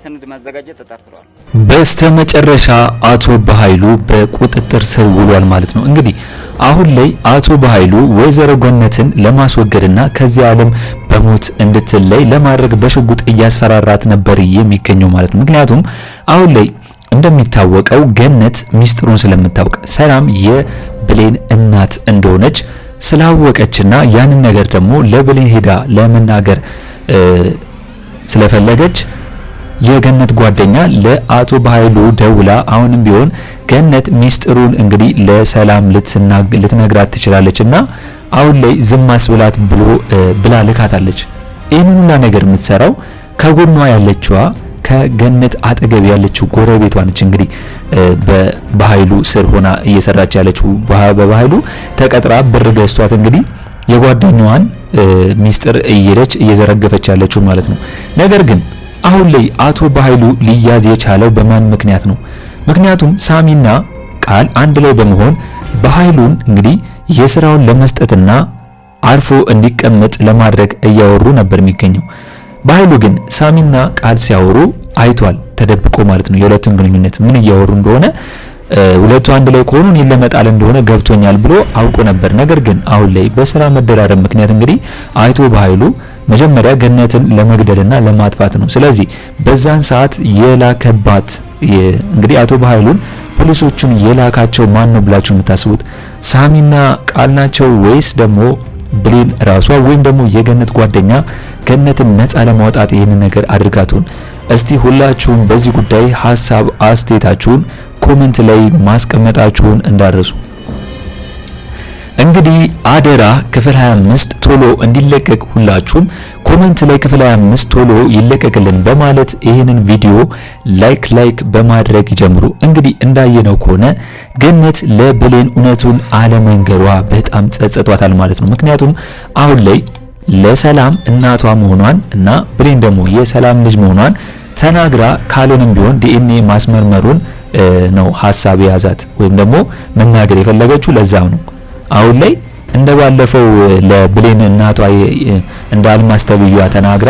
ሰነድ ማዘጋጀት ተጠርጥሯል። በስተመጨረሻ አቶ በኃይሉ በቁጥጥር ስር ውሏል ማለት ነው። እንግዲህ አሁን ላይ አቶ በኃይሉ ወይዘሮ ገነትን ለማስወገድና ከዚህ ዓለም በሞት እንድትለይ ለማድረግ በሽጉጥ እያስፈራራት ነበር የሚገኘው ማለት ነው። ምክንያቱም አሁን ላይ እንደሚታወቀው ገነት ሚስጥሩን ስለምታውቅ ሰላም የብሌን እናት እንደሆነች ስላወቀችና ያንን ነገር ደግሞ ለብሌን ሄዳ ለመናገር ስለፈለገች የገነት ጓደኛ ለአቶ በኃይሉ ደውላ አሁንም ቢሆን ገነት ሚስጥሩን እንግዲህ ለሰላም ልትነግራት ትችላለችና አሁን ላይ ዝም አስብላት ብላ ልካታለች። ይህንን ሁላ ነገር የምትሰራው ከጎኗ ያለችዋ ከገነት አጠገብ ያለችው ጎረቤቷ ነች። እንግዲህ በኃይሉ ስር ሆና እየሰራች ያለችው በኃይሉ ተቀጥራ ብር ገዝቷት እንግዲህ የጓደኛዋን ሚስጥር እየዘረገፈች ያለችው ማለት ነው። ነገር ግን አሁን ላይ አቶ በኃይሉ ሊያዝ የቻለው በማን ምክንያት ነው? ምክንያቱም ሳሚና ቃል አንድ ላይ በመሆን በኃይሉን እንግዲህ የስራውን ለመስጠትና አርፎ እንዲቀመጥ ለማድረግ እያወሩ ነበር የሚገኘው። በኃይሉ ግን ሳሚና ቃል ሲያወሩ አይቷል፣ ተደብቆ ማለት ነው። የሁለቱን ግንኙነት ምን እያወሩ እንደሆነ ሁለቱ አንድ ላይ ከሆኑ እኔን ለመጣል እንደሆነ ገብቶኛል ብሎ አውቆ ነበር። ነገር ግን አሁን ላይ በስራ መደራረብ ምክንያት እንግዲህ አይቶ በኃይሉ መጀመሪያ ገነትን ለመግደልና ለማጥፋት ነው። ስለዚህ በዛን ሰዓት የላከባት እንግዲህ አቶ በኃይሉን ፖሊሶቹን የላካቸው ማን ነው ብላችሁ የምታስቡት? ሳሚና ቃል ናቸው ወይስ ደግሞ ብሌን ራሷ ወይም ደግሞ የገነት ጓደኛ ገነትን ነፃ ለማውጣት ይህንን ነገር አድርጋቱን? እስቲ ሁላችሁም በዚህ ጉዳይ ሐሳብ አስተያየታችሁን ኮሜንት ላይ ማስቀመጣችሁን እንዳትረሱ። እንግዲህ አደራ ክፍል 25 ቶሎ እንዲለቀቅ ሁላችሁም ኮሜንት ላይ ክፍል 25 ቶሎ ይለቀቅልን በማለት ይህንን ቪዲዮ ላይክ በማድረግ ይጀምሩ። እንግዲህ እንዳየነው ከሆነ ገነት ለብሌን እውነቱን አለመንገሯ በጣም ጸጽቷታል ማለት ነው። ምክንያቱም አሁን ላይ ለሰላም እናቷ መሆኗን እና ብሌን ደግሞ የሰላም ልጅ መሆኗን ተናግራ ካልሆነም ቢሆን ዲኤንኤ ማስመርመሩን ነው ሐሳብ የያዛት ወይም ደግሞ መናገር የፈለገችው ለዛው ነው። አሁን ላይ እንደባለፈው ለብሌን እናቷ እንዳልማዝ ተብዩዋ ተናግራ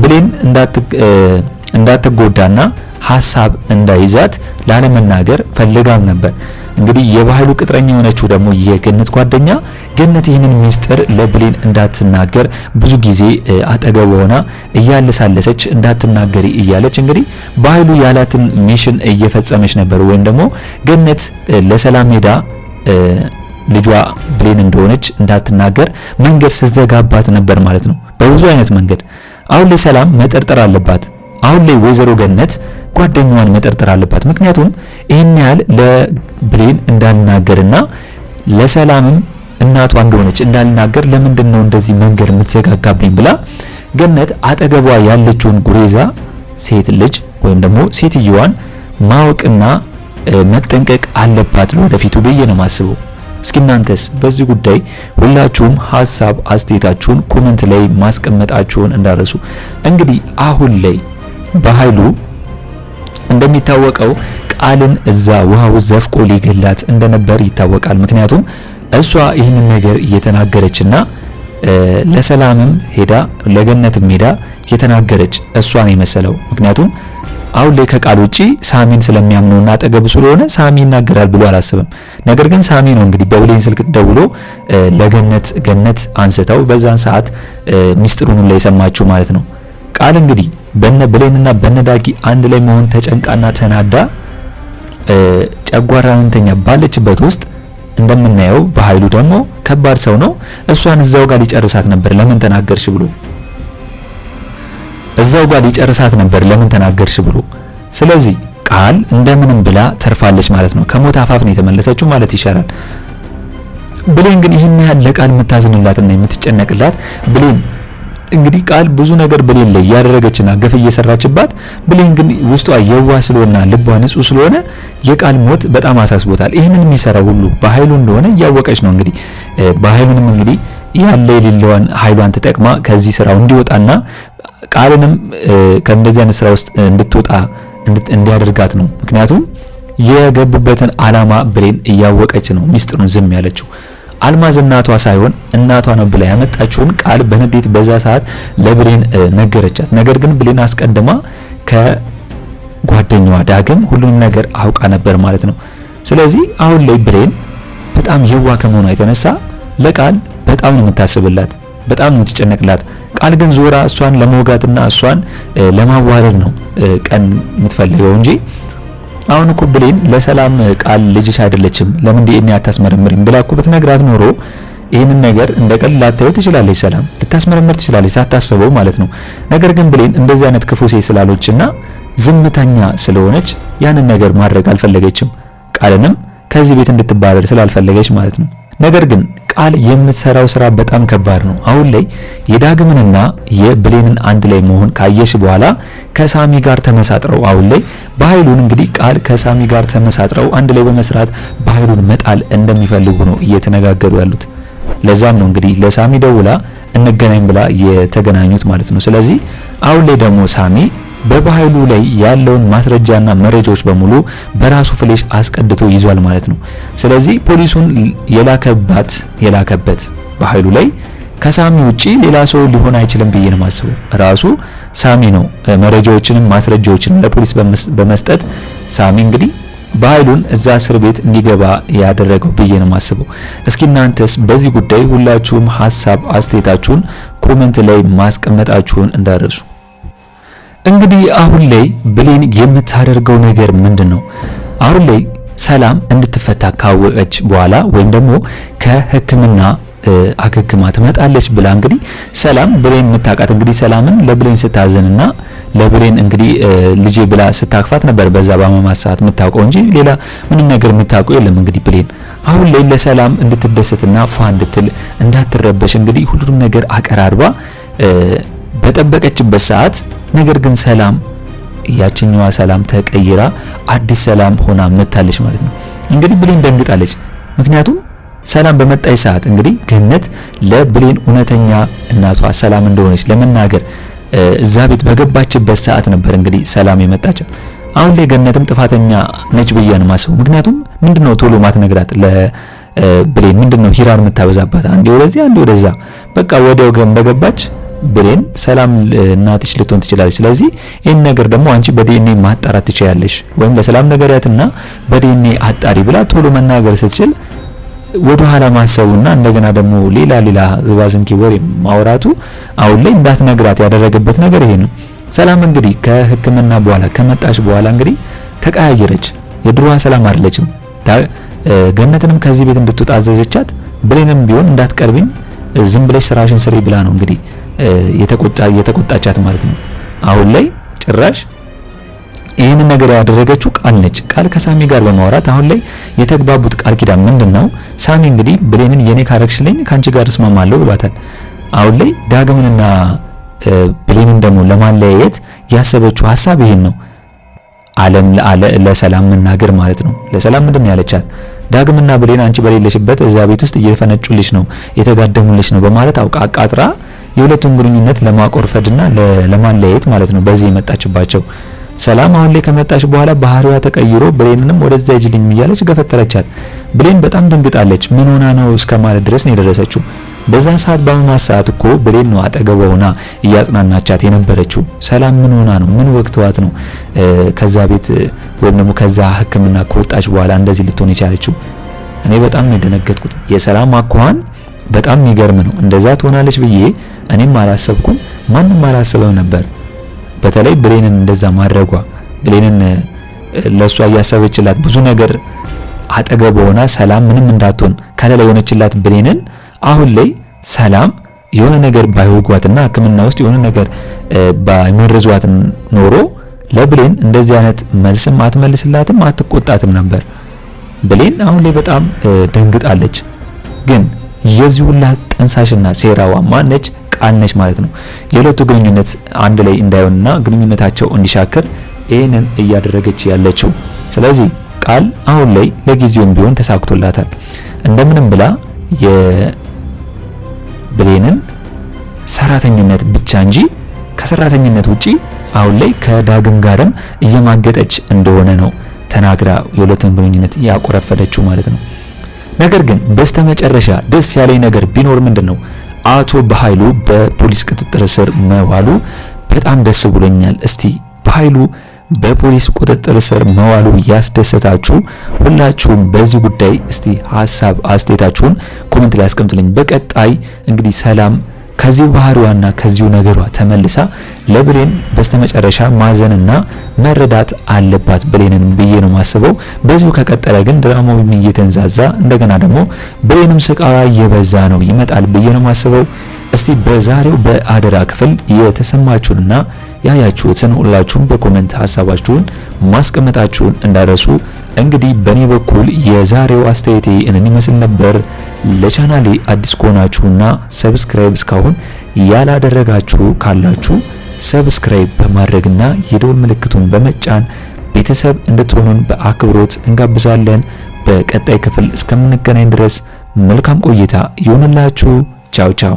ብሌን እንዳትጎዳና ሐሳብ እንዳይዛት ላለመናገር ፈልጋም ነበር። እንግዲህ የባህሉ ቅጥረኛ የሆነችው ደግሞ የገነት ጓደኛ ገነት ይህንን ሚስጥር ለብሌን እንዳትናገር ብዙ ጊዜ አጠገቧ ሆና እያለሳለሰች እንዳትናገሪ እያለች እንግዲህ ባህሉ ያላትን ሚሽን እየፈጸመች ነበር። ወይም ደግሞ ገነት ለሰላም ሄዳ ልጇ ብሌን እንደሆነች እንዳትናገር መንገድ ስትዘጋባት ነበር ማለት ነው፣ በብዙ አይነት መንገድ። አሁን ላይ ሰላም መጠርጠር አለባት። አሁን ላይ ወይዘሮ ገነት ጓደኛዋን መጠርጠር አለባት። ምክንያቱም ይህን ያህል ለብሌን እንዳልናገርና ለሰላምም እናቷ እንደሆነች እንዳልናገር ለምንድን ነው እንደዚህ መንገድ የምትዘጋጋብኝ ብላ ገነት አጠገቧ ያለችውን ጉሬዛ ሴት ልጅ ወይም ደግሞ ሴትየዋን ማወቅና መጠንቀቅ አለባት ለወደፊቱ ብዬ ነው የማስበው። እስኪ እናንተስ በዚህ ጉዳይ ሁላችሁም ሐሳብ አስተያየታችሁን ኮሜንት ላይ ማስቀመጣችሁን እንዳረሱ። እንግዲህ አሁን ላይ በኃይሉ እንደሚታወቀው ቃልን እዛ ውሃው ዘፍቆ ሊገላት እንደነበር ይታወቃል። ምክንያቱም እሷ ይህንን ነገር እየተናገረችና ለሰላምም ሄዳ ለገነትም ሄዳ የተናገረች እሷን የመሰለው። ምክንያቱም አሁን ላይ ከቃል ውጪ ሳሚን ስለሚያምነውና አጠገቡ ስለሆነ ሳሚ ይናገራል ብሎ አላሰበም። ነገር ግን ሳሚ ነው እንግዲህ በብሌን ስልክ ደውሎ ገነት አንስተው በዛን ሰዓት ሚስጥሩን ላይ የሰማችው ማለት ነው። ቃል እንግዲህ በነ ብሌንና በነ ዳጊ አንድ ላይ መሆን ተጨንቃና ተናዳ ጨጓራ ህመምተኛ ባለችበት ውስጥ እንደምናየው በኃይሉ ደግሞ ከባድ ሰው ነው። እሷን እዛው ጋር ሊጨርሳት ነበር ለምን ተናገርሽ ብሎ ለምን ተናገርሽ ብሎ። ስለዚህ ቃል እንደምንም ብላ ተርፋለች ማለት ነው። ከሞት አፋፍ ነው የተመለሰችው ማለት ይሻላል። ብሌን ግን ይህን ያህል ለቃል የምታዝንላትና የምትጨነቅላት ብሌን እንግዲህ ቃል ብዙ ነገር ብሌን ላይ ያደረገችና ገፍ እየሰራችባት፣ ብሌን ግን ውስጧ የዋህ ስለሆነና ልቧ ንጹህ ስለሆነ የቃል ሞት በጣም አሳስቦታል። ይህንን የሚሰራው ሁሉ በኃይሉ እንደሆነ እያወቀች ነው እንግዲህ በኃይሉንም እንግዲህ ያለ የሌለዋን ኃይሏን ተጠቅማ ከዚህ ስራው እንዲወጣና ቃልንም ከእንደዚህ አይነት ስራ ውስጥ እንድትወጣ እንዲያደርጋት ነው። ምክንያቱም የገቡበትን ዓላማ ብሌን እያወቀች ነው ሚስጥሩን ዝም ያለችው። አልማዝ እናቷ ሳይሆን እናቷ ነው ብላ ያመጣችውን ቃል በንዴት በዛ ሰዓት ለብሌን ነገረቻት። ነገር ግን ብሌን አስቀድማ ጓደኛዋ ዳግም ሁሉንም ነገር አውቃ ነበር ማለት ነው። ስለዚህ አሁን ላይ ብሌን በጣም የዋህ ከመሆኗ የተነሳ ለቃል በጣም ነው የምታስብላት፣ በጣም ነው የምትጨነቅላት። ቃል ግን ዞራ እሷን ለመውጋትና እሷን ለማዋረድ ነው ቀን የምትፈልገው እንጂ አሁን እኮ ብሌን ለሰላም ቃል ልጅሽ አይደለችም ለምን ዲኤንኤ አታስመረምሪም ብላ እኮ ብትነግራት ኖሮ ይህንን ነገር እንደ ቀልድ ላታየው ትችላለች። ሰላም ልታስመረምር ትችላለች ሳታስበው ማለት ነው። ነገር ግን ብሌን እንደዚህ አይነት ክፉ ሴት ስላሎችና ዝምተኛ ስለሆነች ያንን ነገር ማድረግ አልፈለገችም። ቃልንም ከዚህ ቤት እንድትባረር ስላልፈለገች ማለት ነው። ነገር ግን ቃል የምትሰራው ስራ በጣም ከባድ ነው። አሁን ላይ የዳግምንና የብሌንን አንድ ላይ መሆን ካየሽ በኋላ ከሳሚ ጋር ተመሳጥረው አሁን ላይ በኃይሉን እንግዲህ ቃል ከሳሚ ጋር ተመሳጥረው አንድ ላይ በመስራት በኃይሉን መጣል እንደሚፈልጉ ነው እየተነጋገሩ ያሉት። ለዛም ነው እንግዲህ ለሳሚ ደውላ እንገናኝ ብላ የተገናኙት ማለት ነው። ስለዚህ አሁን ላይ ደግሞ ሳሚ በኃይሉ ላይ ያለውን ማስረጃና መረጃዎች በሙሉ በራሱ ፍሌሽ አስቀድቶ ይዟል ማለት ነው። ስለዚህ ፖሊሱን የላከበት በኃይሉ ላይ ከሳሚ ውጪ ሌላ ሰው ሊሆን አይችልም ብዬ ነው የማስበው። ራሱ ሳሚ ነው መረጃዎችንም ማስረጃዎችንም ለፖሊስ በመስጠት ሳሚ እንግዲህ በኃይሉን እዛ እስር ቤት እንዲገባ ያደረገው ብዬ ነው የማስበው። እስኪ እናንተስ በዚህ ጉዳይ ሁላችሁም ሐሳብ አስተያየታችሁን ኮሜንት ላይ ማስቀመጣችሁን እንዳትረሱ። እንግዲህ አሁን ላይ ብሌን የምታደርገው ነገር ምንድነው? አሁን ላይ ሰላም እንድትፈታ ካወቀች በኋላ ወይም ደግሞ ከሕክምና አገግማ ትመጣለች ብላ እንግዲህ ሰላም ብሌን የምታውቃት እንግዲህ ሰላምን ለብሌን ስታዘንና ለብሌን እንግዲህ ልጄ ብላ ስታክፋት ነበር በዛ በማማት ሰዓት የምታውቀው እንጂ ሌላ ምንም ነገር የምታውቀው የለም። እንግዲህ ብሌን አሁን ላይ ለሰላም እንድትደሰትና ፏ እንድትል እንዳትረበሽ እንግዲህ ሁሉንም ነገር አቀራርባ በጠበቀችበት ሰዓት ነገር ግን ሰላም ያችኛዋ ሰላም ተቀይራ አዲስ ሰላም ሆና መጣለች ማለት ነው። እንግዲህ ብሌን ደንግጣለች። ምክንያቱም ሰላም በመጣች ሰዓት እንግዲህ ገነት ለብሌን እውነተኛ እናቷ ሰላም እንደሆነች ለመናገር እዛ ቤት በገባችበት ሰዓት ነበር እንግዲህ ሰላም የመጣችው። አሁን ላይ ገነትም ጥፋተኛ ነች ብዬ ነው የማስበው። ምክንያቱም ምንድነው ቶሎ ማትነግራት ለብሌን ምንድነው ሂራን የምታበዛባት አንዴ ወደዚህ አንዴ ወደዛ በቃ ወዲያው በገባች ብሌን ሰላም እናትሽ ልትሆን ትችላለች። ስለዚህ ይሄን ነገር ደግሞ አንቺ በዲኤንኤ ማጣራት ትችያለሽ ወይም ለሰላም ነገሪያትና በዲኤንኤ አጣሪ ብላ ቶሎ መናገር ስትችል ወደ ኋላ ማሰቡና እንደገና ደግሞ ሌላ ዝባዝንኪ ወሬ ማውራቱ አሁን ላይ እንዳትነግራት ያደረገበት ነገር ይሄ ነው። ሰላም እንግዲህ ከሕክምና በኋላ ከመጣች በኋላ እንግዲህ ተቀያየረች። የድሮዋ ሰላም አይደለችም። ገነትንም ከዚህ ቤት እንድትወጣ አዘዘቻት። ብሌንም ቢሆን እንዳትቀርብኝ ዝም ብለሽ ስራሽን ስሪ ብላ ነው እንግዲህ የተቆጣቻት ማለት ነው። አሁን ላይ ጭራሽ ይህንን ነገር ያደረገችው ቃል ነች። ቃል ከሳሚ ጋር በማውራት አሁን ላይ የተግባቡት ቃል ኪዳን ምንድነው? ሳሚ እንግዲህ ብሌንን የኔ ካረክሽልኝ ካንቺ ጋር እስማማለሁ ብሏታል። አሁን ላይ ዳግምንና ብሌንን ደግሞ ለማለያየት ያሰበችው ሐሳብ ይሄን ነው። ለሰላም መናገር ማለት ነው። ለሰላም ምንድነው ያለቻት? ዳግምና ብሌን አንቺ በሌለሽበት እዛ ቤት ውስጥ እየፈነጩልሽ ነው የተጋደሙልሽ ነው በማለት አውቃ አቃጥራ የሁለቱን ግንኙነት ለማቆርፈድና ለማለያየት ማለት ነው በዚህ የመጣችባቸው። ሰላም አሁን ላይ ከመጣች በኋላ ባህሪዋ ተቀይሮ ብሌንንም ወደዛ ይጅልኝ እያለች ገፈተረቻት። ብሌን በጣም ደንግጣለች። ምን ሆና ነው እስከማለት ድረስ ነው የደረሰችው። በዛ ሰዓት በማማት ሰዓት እኮ ብሌን ነው አጠገቧ ሆና እያጽናናቻት የነበረችው። ሰላም ምን ሆና ነው ምን ወቅቷት ነው ከዛ ቤት ወይም ደግሞ ከዛ ሕክምና ከወጣች በኋላ እንደዚህ ልትሆን የቻለችው? እኔ በጣም ነው የደነገጥኩት። የሰላም አኳኋን በጣም የሚገርም ነው። እንደዛ ትሆናለች ብዬ እኔም አላሰብኩም፣ ማንም አላሰበም ነበር። በተለይ ብሌንን እንደዛ ማድረጓ ብሌንን ለሷ እያሰበችላት ብዙ ነገር አጠገቧ ሆና ሰላም ምንም እንዳትሆን ከለላ የሆነችላት ብሌንን አሁን ላይ ሰላም የሆነ ነገር ባይወጓትና ሕክምና ውስጥ የሆነ ነገር ባይመርዟት ኖሮ ለብሌን እንደዚህ አይነት መልስም አትመልስላትም አትቆጣትም ነበር። ብሌን አሁን ላይ በጣም ደንግጣለች። ግን የዚህ ሁላ ጠንሳሽና ሴራዋ ማነች? ቃል ነች ማለት ነው። የሁለቱ ግንኙነት አንድ ላይ እንዳይሆንና ግንኙነታቸው እንዲሻከር ይሄንን እያደረገች ያለችው። ስለዚህ ቃል አሁን ላይ ለጊዜውም ቢሆን ተሳክቶላታል። እንደምንም ብላ የብሌንን ሰራተኝነት ብቻ እንጂ ከሰራተኝነት ውጪ አሁን ላይ ከዳግም ጋርም እየማገጠች እንደሆነ ነው ተናግራ የሁለቱን ግንኙነት ያቆረፈደችው ማለት ነው። ነገር ግን በስተመጨረሻ ደስ ያለኝ ነገር ቢኖር ምንድነው አቶ በኃይሉ በፖሊስ ቁጥጥር ስር መዋሉ በጣም ደስ ብሎኛል። እስቲ በኃይሉ በፖሊስ ቁጥጥር ስር መዋሉ ያስደሰታችሁ ሁላችሁም በዚህ ጉዳይ እስቲ ሀሳብ አስተያየታችሁን ኮሜንት ላይ አስቀምጡልኝ። በቀጣይ እንግዲህ ሰላም ከዚህ ባህሪዋና ከዚሁ ነገሯ ተመልሳ ለብሌን በስተመጨረሻ ማዘንና መረዳት አለባት ብሌንን ብዬ ነው ማስበው። በዚሁ ከቀጠለ ግን ድራማው እየተንዛዛ እንደገና ደግሞ ብሌንም ስቃዋ እየበዛ ነው ይመጣል ብዬ ነው ማስበው። እስቲ በዛሬው በአደራ ክፍል የተሰማችሁንና ያያችሁትን ሁላችሁም በኮሜንት ሀሳባችሁን ማስቀመጣችሁን እንዳረሱ። እንግዲህ በኔ በኩል የዛሬው አስተያየቴ እነን ይመስል ነበር። ለቻናሌ አዲስ ከሆናችሁና ሰብስክራይብ እስካሁን ያላደረጋችሁ ካላችሁ ሰብስክራይብ በማድረግና የደወል ምልክቱን በመጫን ቤተሰብ እንድትሆኑን በአክብሮት እንጋብዛለን። በቀጣይ ክፍል እስከምንገናኝ ድረስ መልካም ቆይታ ይሁንላችሁ። ቻው ቻው።